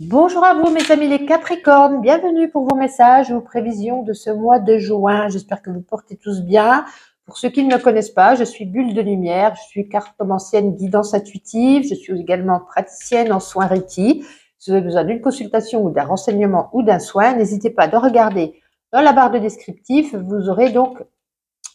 Bonjour à vous mes amis les Capricornes, bienvenue pour vos messages ou prévisions de ce mois de juin. J'espère que vous portez tous bien. Pour ceux qui ne me connaissent pas, je suis Bulle de Lumière, je suis cartomancienne guidance intuitive, je suis également praticienne en soins Reiki. Si vous avez besoin d'une consultation ou d'un renseignement ou d'un soin, n'hésitez pas de regarder dans la barre de descriptif, vous aurez donc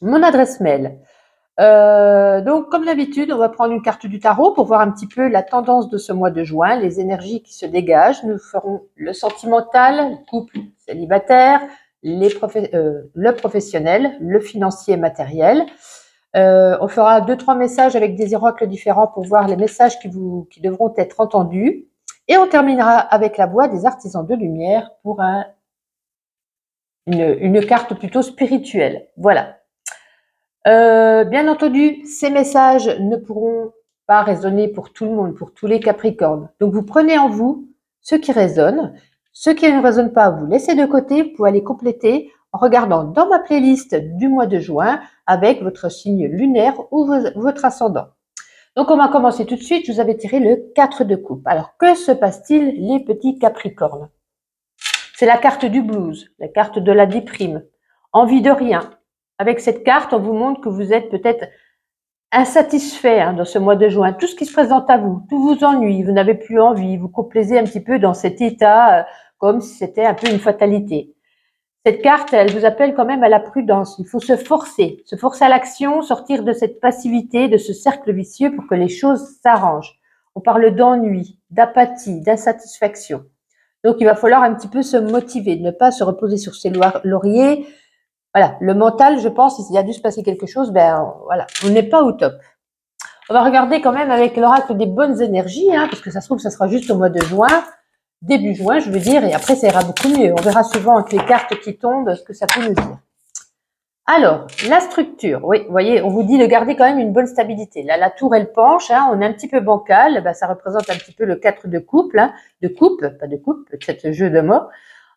mon adresse mail. Donc, comme d'habitude, on va prendre une carte du tarot pour voir un petit peu la tendance de ce mois de juin, les énergies qui se dégagent. Nous ferons le sentimental, le couple célibataire, le professionnel, le financier et matériel. On fera 2-3 messages avec des oracles différents pour voir les messages qui devront être entendus. Et on terminera avec la voix des artisans de lumière pour une carte plutôt spirituelle. Voilà. Bien entendu, ces messages ne pourront pas résonner pour tout le monde, pour tous les Capricornes. Donc, vous prenez en vous ce qui résonne. Ce qui ne résonne pas, vous laissez de côté. Vous pouvez aller compléter en regardant dans ma playlist du mois de juin avec votre signe lunaire ou votre ascendant. Donc, on va commencer tout de suite. Je vous avais tiré le 4 de coupe. Alors, que se passe-t-il, les petits Capricornes? C'est la carte du blues, la carte de la déprime. Envie de rien. Avec cette carte, on vous montre que vous êtes peut-être insatisfait dans ce mois de juin. Tout ce qui se présente à vous, tout vous ennuie, vous n'avez plus envie, vous complaisez un petit peu dans cet état comme si c'était un peu une fatalité. Cette carte, elle vous appelle quand même à la prudence. Il faut se forcer à l'action, sortir de cette passivité, de ce cercle vicieux pour que les choses s'arrangent. On parle d'ennui, d'apathie, d'insatisfaction. Donc, il va falloir un petit peu se motiver, ne pas se reposer sur ses lauriers. Voilà, le mental, je pense, s'il y a dû se passer quelque chose, voilà, on n'est pas au top. On va regarder quand même avec l'oracle des bonnes énergies, parce que ça se trouve, ça sera juste au mois de juin, début juin, je veux dire, et après, ça ira beaucoup mieux. On verra souvent avec les cartes qui tombent ce que ça peut nous dire. Alors, la structure, oui, vous voyez, on vous dit de garder quand même une bonne stabilité. Là, la tour, elle penche, on est un petit peu bancal, ça représente un petit peu le 4 de couple, de coupe, pas de coupe, peut-être jeu de mots.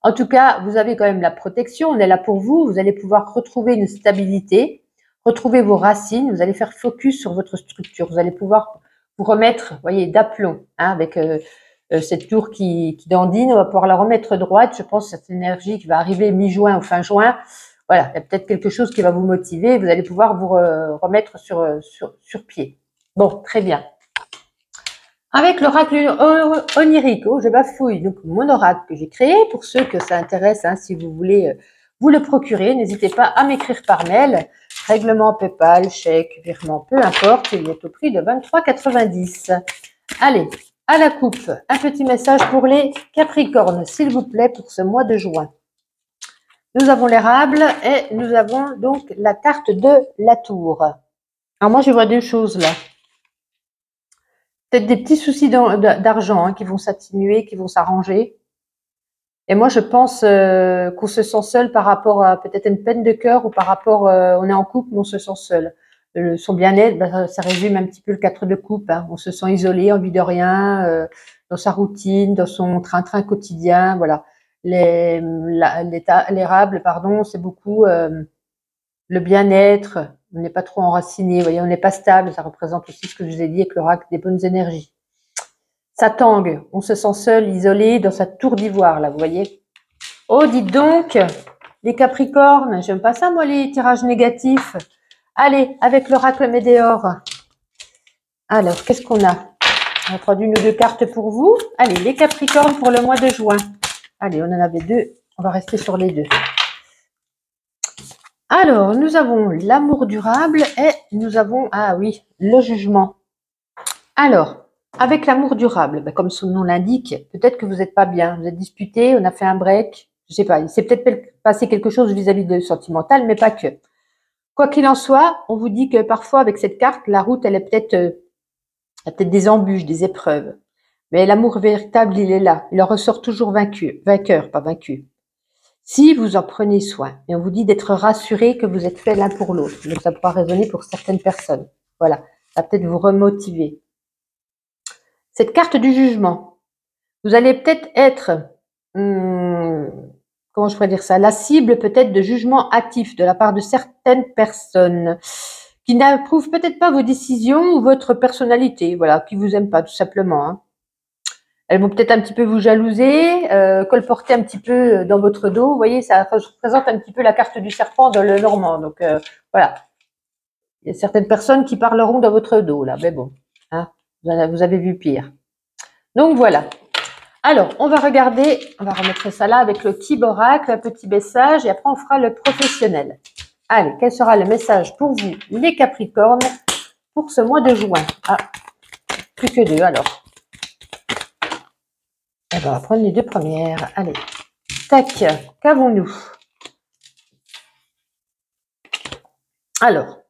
En tout cas, vous avez quand même la protection, on est là pour vous, vous allez pouvoir retrouver une stabilité, retrouver vos racines, vous allez faire focus sur votre structure, vous allez pouvoir vous remettre, vous voyez, d'aplomb, avec cette tour qui dandine, on va pouvoir la remettre droite, je pense, cette énergie qui va arriver mi-juin ou fin juin, voilà, il y a peut-être quelque chose qui va vous motiver, vous allez pouvoir vous remettre sur pied. Bon, très bien. Avec l'oracle onirique, je bafouille, donc mon oracle que j'ai créé, pour ceux que ça intéresse, si vous voulez vous le procurer, n'hésitez pas à m'écrire par mail, règlement PayPal, chèque, virement, peu importe, il est au prix de 23,90 €. Allez, à la coupe, un petit message pour les Capricornes, s'il vous plaît, pour ce mois de juin. Nous avons l'érable et nous avons donc la carte de la tour. Alors moi, je vois deux choses là. Peut-être des petits soucis d'argent qui vont s'atténuer, qui vont s'arranger. Et moi, je pense qu'on se sent seul par rapport à peut-être une peine de cœur ou par rapport, on est en couple, mais on se sent seul. Son bien-être, ça résume un petit peu le 4 de coupe. On se sent isolé, envie de rien, dans sa routine, dans son train-train quotidien. Voilà. L'érable, c'est beaucoup le bien-être. On n'est pas trop enraciné, vous voyez, on n'est pas stable. Ça représente aussi ce que je vous ai dit avec l'oracle des bonnes énergies. Ça tangue, on se sent seul, isolé dans sa tour d'ivoire, là, vous voyez. Oh, dites donc, les Capricornes, j'aime pas ça, moi, les tirages négatifs. Allez, avec l'oracle Médéor. Alors, qu'est-ce qu'on a? On va prendre une ou deux cartes pour vous. Allez, les Capricornes pour le mois de juin. Allez, on en avait deux, on va rester sur les deux. Alors, nous avons l'amour durable et nous avons, le jugement. Alors, avec l'amour durable, comme son nom l'indique, peut-être que vous n'êtes pas bien, vous êtes disputé, on a fait un break, je sais pas, il s'est peut-être passé quelque chose vis-à-vis de sentimental, mais pas que. Quoi qu'il en soit, on vous dit que parfois avec cette carte, la route, elle est peut-être des embûches, des épreuves. Mais l'amour véritable, il est là. Il en ressort toujours vainqueur, pas vaincu. Si vous en prenez soin, et on vous dit d'être rassuré que vous êtes fait l'un pour l'autre, donc ça pourra résonner pour certaines personnes. Voilà, ça va peut-être vous remotiver. Cette carte du jugement, vous allez peut-être être, comment je pourrais dire ça, la cible peut-être de jugement actif de la part de certaines personnes qui n'approuvent peut-être pas vos décisions ou votre personnalité, voilà, qui vous aiment pas tout simplement. Elles vont peut-être un petit peu vous jalouser, colporter un petit peu dans votre dos. Vous voyez, ça représente un petit peu la carte du serpent dans le Normand. Donc voilà, il y a certaines personnes qui parleront dans votre dos là, mais bon, hein, vous avez vu pire. Donc voilà. Alors, on va regarder, on va remettre ça là avec le type oracle, un petit message, et après on fera le professionnel. Allez, quel sera le message pour vous, les Capricornes, pour ce mois de juin? Ah, plus que deux alors. Eh ben, on va prendre les deux premières. Allez, tac, qu'avons-nous? Alors,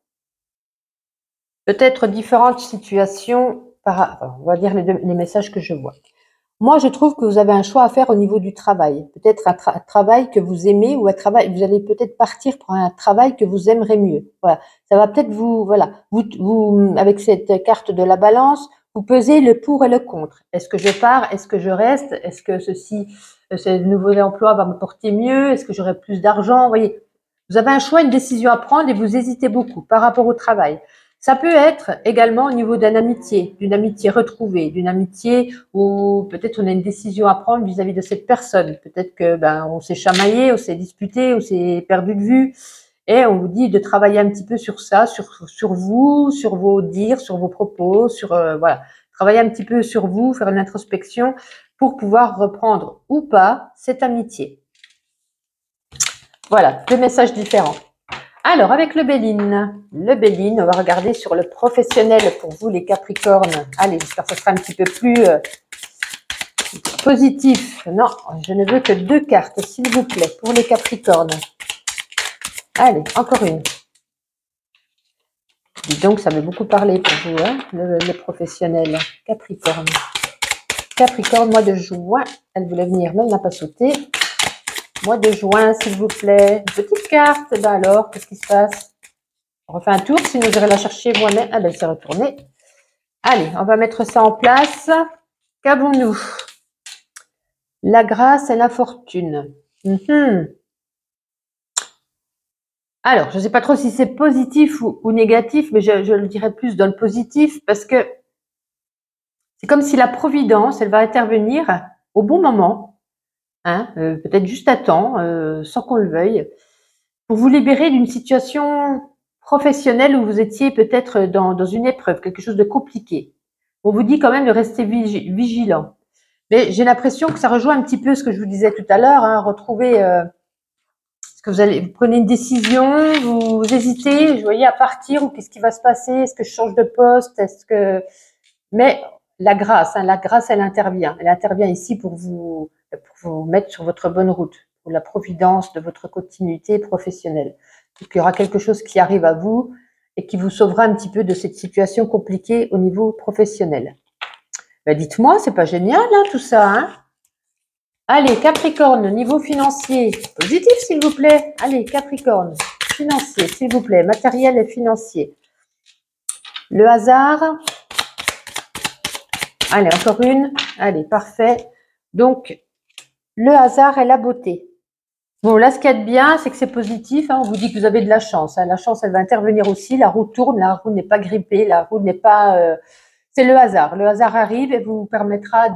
peut-être différentes situations, on va dire les messages que je vois. Moi, je trouve que vous avez un choix à faire au niveau du travail. Peut-être un travail que vous aimez ou un travail, vous allez peut-être partir pour un travail que vous aimerez mieux. Voilà. Ça va peut-être vous, avec cette carte de la balance, vous pesez le pour et le contre. Est-ce que je pars? Est-ce que je reste? Est-ce que ce nouveau emploi va me porter mieux? Est-ce que j'aurai plus d'argent? Vous voyez, vous avez un choix, une décision à prendre et vous hésitez beaucoup par rapport au travail. Ça peut être également au niveau d'une amitié retrouvée, d'une amitié où peut-être on a une décision à prendre vis-à-vis de cette personne. Peut-être que on s'est chamaillé, on s'est disputé, on s'est perdu de vue, et on vous dit de travailler un petit peu sur ça, sur vous, sur vos dires, sur vos propos, voilà, travailler un petit peu sur vous, faire une introspection pour pouvoir reprendre ou pas cette amitié. Voilà, deux messages différents. Alors, avec le Béline, on va regarder sur le professionnel pour vous, les Capricornes. Allez, j'espère que ce sera un petit peu plus positif. Non, je ne veux que deux cartes, s'il vous plaît, pour les Capricornes. Allez, encore une. Dis donc, ça m'a beaucoup parlé pour vous, hein, le professionnel. Capricorne. Capricorne, mois de juin. Elle voulait venir, mais elle n'a pas sauté. Mois de juin, s'il vous plaît. Une petite carte. Ben alors, qu'est-ce qui se passe? On refait un tour, sinon j'irai la chercher moi-même. Ah ben, elle s'est retournée. Allez, on va mettre ça en place. Qu'avons-nous? La grâce et la fortune. Alors, je ne sais pas trop si c'est positif ou négatif, mais je le dirais plus dans le positif parce que c'est comme si la providence, elle va intervenir au bon moment, hein, peut-être juste à temps, sans qu'on le veuille, pour vous libérer d'une situation professionnelle où vous étiez peut-être dans une épreuve, quelque chose de compliqué. On vous dit quand même de rester vigilant. Mais j'ai l'impression que ça rejoint un petit peu ce que je vous disais tout à l'heure, hein, retrouver est-ce que vous prenez une décision, vous hésitez, je voyais à partir ou qu'est-ce qui va se passer, est-ce que je change de poste, mais la grâce, elle intervient ici pour vous mettre sur votre bonne route, pour la providence de votre continuité professionnelle. Donc, il y aura quelque chose qui arrive à vous et qui vous sauvera un petit peu de cette situation compliquée au niveau professionnel. Ben dites-moi, c'est pas génial, hein, tout ça, hein? Allez, Capricorne, niveau financier, positif s'il vous plaît. Allez, Capricorne, financier, s'il vous plaît, matériel et financier. Le hasard. Allez, encore une. Allez, parfait. Donc, le hasard et la beauté. Bon, là, ce qu'il y a de bien, c'est que c'est positif. Hein, on vous dit que vous avez de la chance. Hein, la chance, elle va intervenir aussi. La roue tourne, la roue n'est pas grippée, la roue n'est pas... c'est le hasard. Le hasard arrive et vous permettra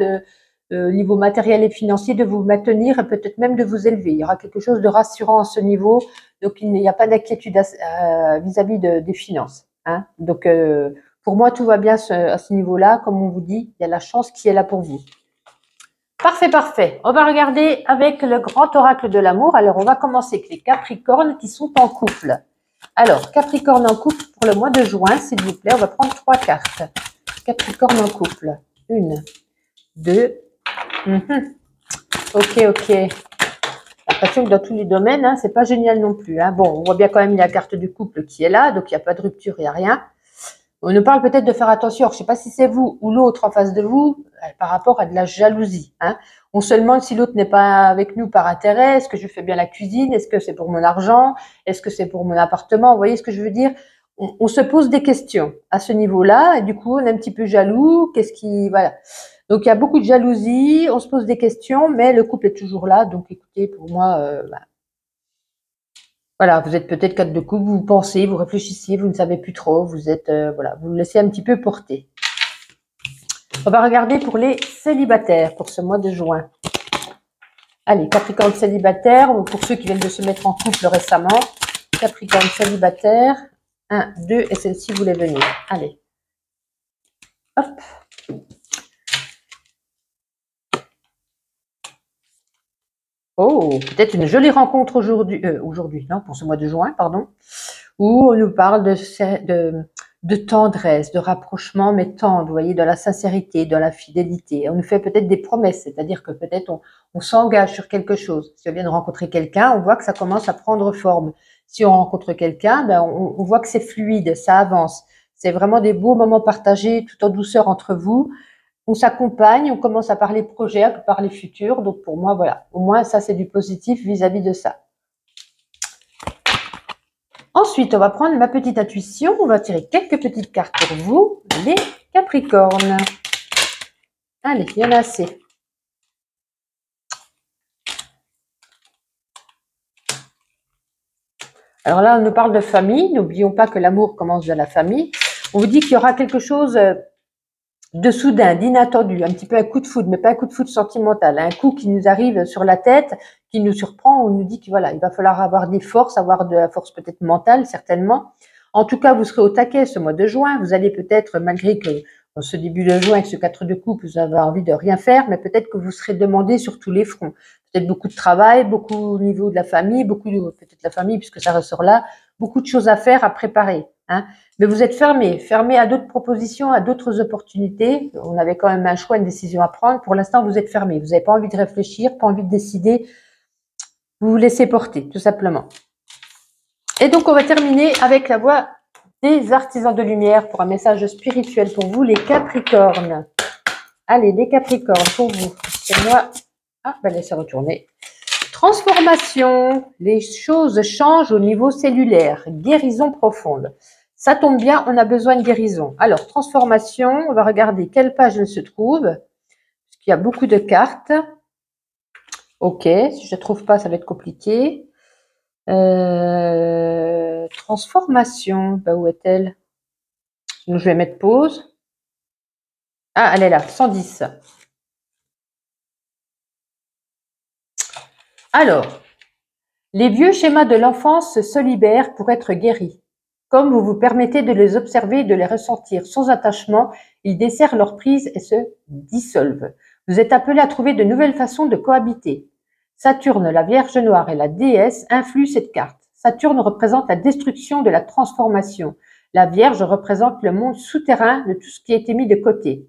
niveau matériel et financier, de vous maintenir et peut-être même de vous élever. Il y aura quelque chose de rassurant à ce niveau, donc il n'y a pas d'inquiétude vis-à-vis des finances. Hein. Donc, pour moi, tout va bien à ce niveau-là. Comme on vous dit, il y a la chance qui est là pour vous. Parfait, parfait. On va regarder avec le grand oracle de l'amour. Alors, on va commencer avec les Capricornes qui sont en couple. Alors, Capricorne en couple pour le mois de juin, s'il vous plaît. On va prendre 3 cartes. Capricorne en couple. 1, 2, Ok. L'impression que dans tous les domaines, hein, c'est pas génial non plus. Hein. Bon, on voit bien quand même la carte du couple qui est là, donc il n'y a pas de rupture, il n'y a rien. On nous parle peut-être de faire attention. Alors, je ne sais pas si c'est vous ou l'autre en face de vous par rapport à de la jalousie. Hein. On se demande si l'autre n'est pas avec nous par intérêt. Est-ce que je fais bien la cuisine? Est-ce que c'est pour mon argent? Est-ce que c'est pour mon appartement? Vous voyez ce que je veux dire? On se pose des questions à ce niveau-là et du coup, on est un petit peu jaloux. Voilà. Donc, il y a beaucoup de jalousie, on se pose des questions, mais le couple est toujours là. Donc, écoutez, pour moi, voilà, vous êtes peut-être 4 de couple, vous pensez, vous réfléchissez, vous ne savez plus trop, vous êtes, voilà, vous le laissez un petit peu porter. On va regarder pour les célibataires pour ce mois de juin. Allez, Capricorne célibataire, ou pour ceux qui viennent de se mettre en couple récemment. Capricorne célibataire, 1, 2, et celle-ci voulait venir. Allez. Hop. Oh, peut-être une jolie rencontre aujourd'hui, non, pour ce mois de juin, pardon, où on nous parle de tendresse, de rapprochement, mais tendre, vous voyez, de la sincérité, de la fidélité. On nous fait peut-être des promesses, c'est-à-dire que peut-être on s'engage sur quelque chose. Si on vient de rencontrer quelqu'un, on voit que ça commence à prendre forme. Si on rencontre quelqu'un, ben on voit que c'est fluide, ça avance. C'est vraiment des beaux moments partagés tout en douceur entre vous. On s'accompagne, on commence à parler projet, à parler futur. Donc pour moi, voilà, au moins ça c'est du positif vis-à-vis de ça. Ensuite, on va prendre ma petite intuition. On va tirer quelques petites cartes pour vous, les Capricornes. Allez, il y en a assez. Alors là, on nous parle de famille. N'oublions pas que l'amour commence de la famille. On vous dit qu'il y aura quelque chose de soudain, d'inattendu, un petit peu un coup de foudre, mais pas un coup de foudre sentimental, un coup qui nous arrive sur la tête, qui nous surprend, on nous dit que voilà, il va falloir avoir des forces, avoir de la force peut-être mentale, certainement. En tout cas, vous serez au taquet ce mois de juin, vous allez peut-être, malgré que dans ce début de juin, avec ce 4 de coupe, vous avez envie de rien faire, mais peut-être que vous serez demandé sur tous les fronts. Peut-être beaucoup de travail, beaucoup au niveau de la famille, peut-être la famille, puisque ça ressort là, beaucoup de choses à faire, à préparer. Hein. Mais vous êtes fermé à d'autres propositions, à d'autres opportunités. On avait quand même un choix, une décision à prendre. Pour l'instant, vous êtes fermé. Vous n'avez pas envie de réfléchir, pas envie de décider. Vous vous laissez porter, tout simplement. Et donc, on va terminer avec la voix des artisans de lumière pour un message spirituel pour vous, les Capricornes. Allez, les Capricornes, pour vous. C'est moi. Ah, ben laissez retourner. Transformation. Les choses changent au niveau cellulaire. Guérison profonde. Ça tombe bien, on a besoin de guérison. Alors, transformation, on va regarder quelle page elle se trouve. Parce qu'il y a beaucoup de cartes. Ok, si je ne trouve pas, ça va être compliqué. Transformation, bah, où est-elle? Donc, je vais mettre pause. Ah, elle est là, 110. Alors, les vieux schémas de l'enfance se libèrent pour être guéris. Comme vous vous permettez de les observer et de les ressentir sans attachement, ils desserrent leur prise et se dissolvent. Vous êtes appelé à trouver de nouvelles façons de cohabiter. Saturne, la Vierge Noire et la déesse influent cette carte. Saturne représente la destruction de la transformation. La Vierge représente le monde souterrain de tout ce qui a été mis de côté.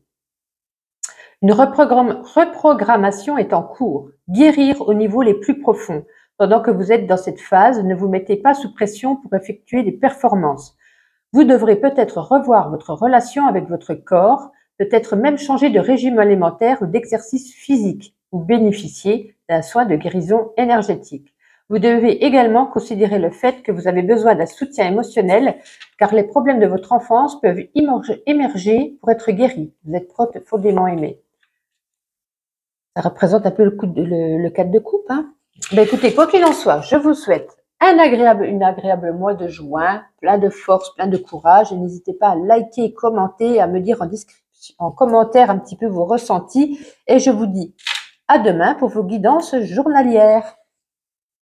Une reprogrammation est en cours. Guérir au niveau les plus profonds. Pendant que vous êtes dans cette phase, ne vous mettez pas sous pression pour effectuer des performances. Vous devrez peut-être revoir votre relation avec votre corps, peut-être même changer de régime alimentaire ou d'exercice physique, ou bénéficier d'un soin de guérison énergétique. Vous devez également considérer le fait que vous avez besoin d'un soutien émotionnel, car les problèmes de votre enfance peuvent émerger pour être guéris. Vous êtes profondément aimé. Ça représente un peu le 4 de coupe, hein. Ben écoutez, quoi qu'il en soit, je vous souhaite une agréable mois de juin, plein de force, plein de courage. Et n'hésitez pas à liker, commenter, à me dire en commentaire un petit peu vos ressentis. Et je vous dis à demain pour vos guidances journalières.